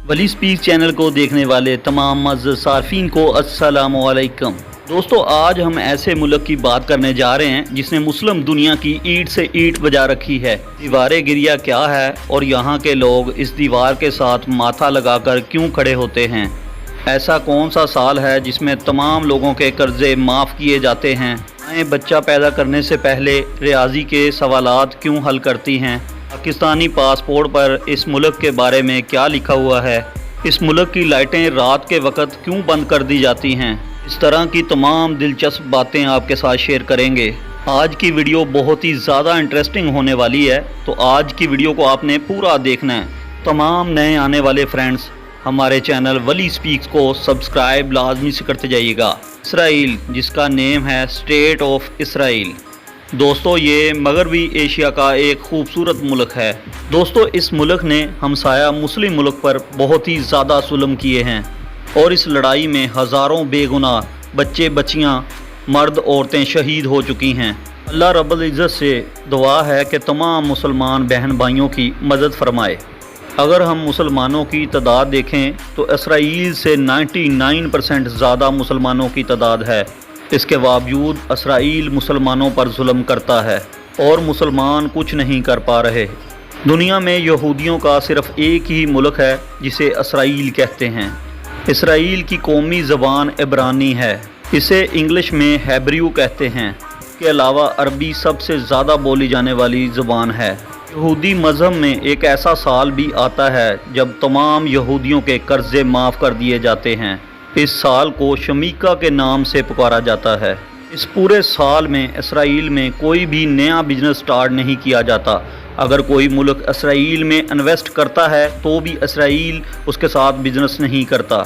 ولی speak channel کو دیکھنے والے تمام معزز صارفین کو السلام علیکم۔ دوستو آج ہم ایسے ملک کی بات کرنے جا رہے ہیں جس نے مسلم دنیا کی اینٹ سے اینٹ بجا رکھی ہے۔ دیوار گریہ کیا ہے اور یہاں کے لوگ اس دیوار کے ساتھ ماتھا لگا کر کیوں کھڑے ہوتے ہیں؟ ایسا کون سا سال ہے جس میں تمام لوگوں کے قرضے معاف کیے جاتے ہیں؟ بچہ پیدا کرنے سے پہلے ریاضی کے سوالات کیوں حل کرتی ہیں؟ پاکستانی پاسپورٹ پر اس ملک کے بارے میں کیا لکھا ہوا ہے؟ اس ملک کی لائٹیں رات کے وقت کیوں بند کر دی جاتی ہیں؟ اس طرح کی تمام دلچسپ باتیں آپ کے ساتھ شیئر کریں گے۔ آج کی ویڈیو بہت ہی زیادہ انٹرسٹنگ ہونے والی ہے، تو آج کی ویڈیو کو آپ نے پورا دیکھنا ہے۔ تمام نئے آنے والے فرینڈز ہمارے چینل ولی سپیکس کو سبسکرائب لازمی سے کرتے جائیے گا۔ اسرائیل، جس کا نیم ہے اسٹیٹ آف اسرائیل، دوستو یہ مغربی ایشیا کا ایک خوبصورت ملک ہے۔ دوستو اس ملک نے ہمسایہ مسلم ملک پر بہت ہی زیادہ ظلم کیے ہیں، اور اس لڑائی میں ہزاروں بے گناہ بچے بچیاں مرد عورتیں شہید ہو چکی ہیں۔ اللہ رب العزت سے دعا ہے کہ تمام مسلمان بہن بھائیوں کی مدد فرمائے۔ اگر ہم مسلمانوں کی تعداد دیکھیں تو اسرائیل سے 99% زیادہ مسلمانوں کی تعداد ہے۔ اس کے باوجود اسرائیل مسلمانوں پر ظلم کرتا ہے اور مسلمان کچھ نہیں کر پا رہے۔ دنیا میں یہودیوں کا صرف ایک ہی ملک ہے جسے اسرائیل کہتے ہیں۔ اسرائیل کی قومی زبان عبرانی ہے، اسے انگلش میں ہیبریو کہتے ہیں۔ اس کے علاوہ عربی سب سے زیادہ بولی جانے والی زبان ہے۔ یہودی مذہب میں ایک ایسا سال بھی آتا ہے جب تمام یہودیوں کے قرضے معاف کر دیے جاتے ہیں۔ اس سال کو شمیکا کے نام سے پکارا جاتا ہے۔ اس پورے سال میں اسرائیل میں کوئی بھی نیا بزنس سٹارٹ نہیں کیا جاتا۔ اگر کوئی ملک اسرائیل میں انویسٹ کرتا ہے تو بھی اسرائیل اس کے ساتھ بزنس نہیں کرتا۔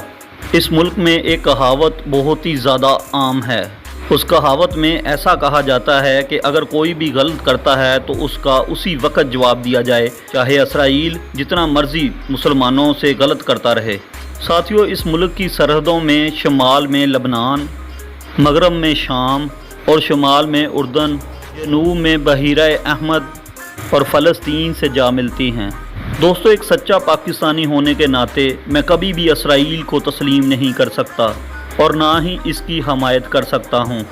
اس ملک میں ایک کہاوت بہت ہی زیادہ عام ہے۔ اس کہاوت میں ایسا کہا جاتا ہے کہ اگر کوئی بھی غلط کرتا ہے تو اس کا اسی وقت جواب دیا جائے، چاہے اسرائیل جتنا مرضی مسلمانوں سے غلط کرتا رہے۔ ساتھیوں، اس ملک کی سرحدوں میں شمال میں لبنان، مغرب میں شام اور شمال میں اردن، جنوب میں بحیرہ احمد اور فلسطین سے جا ملتی ہیں۔ دوستو ایک سچا پاکستانی ہونے کے ناطے میں کبھی بھی اسرائیل کو تسلیم نہیں کر سکتا اور نہ ہی اس کی حمایت کر سکتا ہوں۔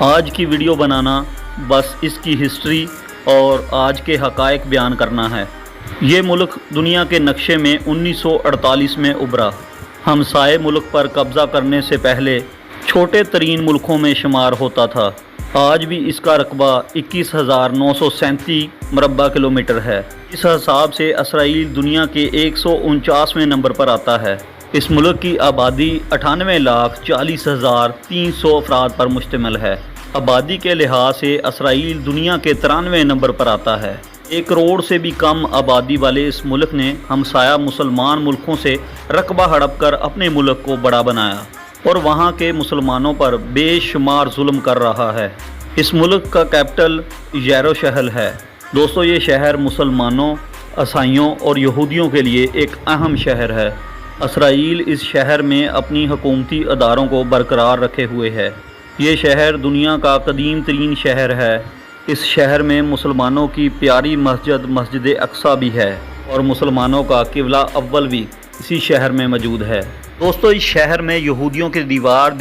آج کی ویڈیو بنانا بس اس کی ہسٹری اور آج کے حقائق بیان کرنا ہے۔ یہ ملک دنیا کے نقشے میں 1948 میں ابھرا۔ ہمسائے ملک پر قبضہ کرنے سے پہلے چھوٹے ترین ملکوں میں شمار ہوتا تھا۔ آج بھی اس کا رقبہ 21,937 مربع کلومیٹر ہے۔ اس حساب سے اسرائیل دنیا کے 149ویں نمبر پر آتا ہے۔ اس ملک کی آبادی 98,40,300 افراد پر مشتمل ہے۔ آبادی کے لحاظ سے اسرائیل دنیا کے 93 نمبر پر آتا ہے۔ 1 کروڑ سے بھی کم آبادی والے اس ملک نے ہمسایہ مسلمان ملکوں سے رقبہ ہڑپ کر اپنے ملک کو بڑا بنایا اور وہاں کے مسلمانوں پر بے شمار ظلم کر رہا ہے۔ اس ملک کا کیپٹل یروشلم ہے۔ دوستو یہ شہر مسلمانوں، عیسائیوں اور یہودیوں کے لیے ایک اہم شہر ہے۔ اسرائیل اس شہر میں اپنی حکومتی اداروں کو برقرار رکھے ہوئے ہے۔ یہ شہر دنیا کا قدیم ترین شہر ہے۔ اس شہر میں مسلمانوں کی پیاری مسجد مسجد اقصی بھی ہے اور مسلمانوں کا قبلہ اول بھی اسی شہر میں موجود ہے۔ دوستو اس شہر میں یہودیوں کے دیوار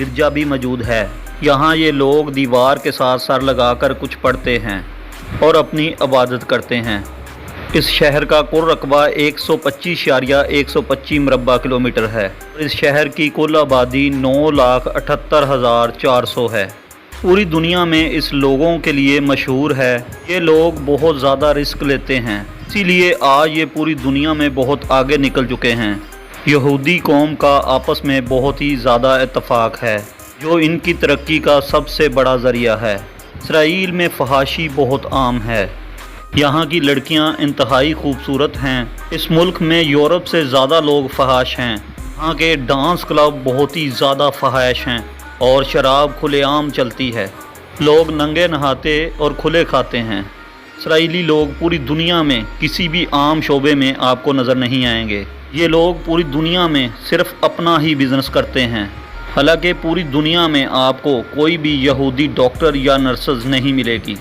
گرجا بھی موجود ہے۔ یہاں یہ لوگ دیوار کے ساتھ سر لگا کر کچھ پڑھتے ہیں اور اپنی عبادت کرتے ہیں۔ اس شہر کا کل رقبہ 125.125 مربع کلومیٹر ہے۔ اس شہر کی کل آبادی 9,78,400 ہے۔ پوری دنیا میں اس لوگوں کے لیے مشہور ہے۔ یہ لوگ بہت زیادہ رسک لیتے ہیں، اسی لیے آج یہ پوری دنیا میں بہت آگے نکل چکے ہیں۔ یہودی قوم کا آپس میں بہت ہی زیادہ اتفاق ہے، جو ان کی ترقی کا سب سے بڑا ذریعہ ہے۔ اسرائیل میں فحاشی بہت عام ہے۔ یہاں کی لڑکیاں انتہائی خوبصورت ہیں۔ اس ملک میں یورپ سے زیادہ لوگ فحاش ہیں۔ یہاں کے ڈانس کلب بہت ہی زیادہ فحش ہیں اور شراب کھلے عام چلتی ہے۔ لوگ ننگے نہاتے اور کھلے کھاتے ہیں۔ اسرائیلی لوگ پوری دنیا میں کسی بھی عام شعبے میں آپ کو نظر نہیں آئیں گے۔ یہ لوگ پوری دنیا میں صرف اپنا ہی بزنس کرتے ہیں۔ حالانکہ پوری دنیا میں آپ کو کوئی بھی یہودی ڈاکٹر یا نرسز نہیں ملے گی۔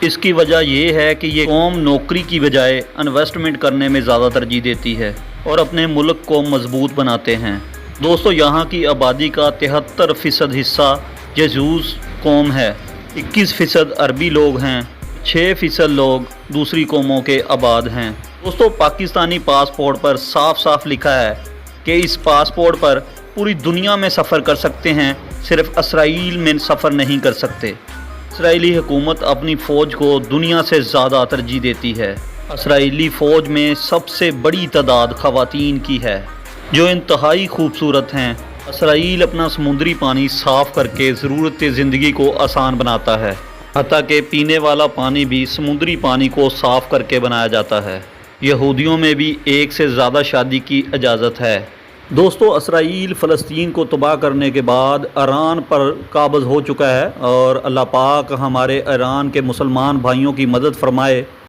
اس کی وجہ یہ ہے کہ یہ قوم نوکری کی بجائے انویسٹمنٹ کرنے میں زیادہ ترجیح دیتی ہے۔ اور اپنے ملک کو مضبوط بناتے ہیں۔ دوستو، یہاں کی آبادی کا 73% حصہ جزوز قوم ہے، 21% عربی لوگ ہیں، 6% لوگ دوسری قوموں کے آباد ہیں۔ دوستو، پاکستانی پاسپورٹ پر صاف صاف لکھا ہے کہ اس پاسپورٹ پر پوری دنیا میں سفر کر سکتے ہیں، صرف اسرائیل میں سفر نہیں کر سکتے۔ اسرائیلی حکومت اپنی فوج کو دنیا سے زیادہ ترجیح دیتی ہے۔ اسرائیلی فوج میں سب سے بڑی تعداد خواتین کی ہے، جو انتہائی خوبصورت ہیں۔ اسرائیل اپنا سمندری پانی صاف کر کے ضرورت زندگی کو آسان بناتا ہے، حتیٰ کہ پینے والا پانی بھی سمندری پانی کو صاف کر کے بنایا جاتا ہے۔ یہودیوں میں بھی ایک سے زیادہ شادی کی اجازت ہے۔ دوستو، اسرائیل فلسطین کو تباہ کرنے کے بعد ایران پر قابض ہو چکا ہے، اور اللہ پاک ہمارے ایران کے مسلمان بھائیوں کی مدد فرمائے۔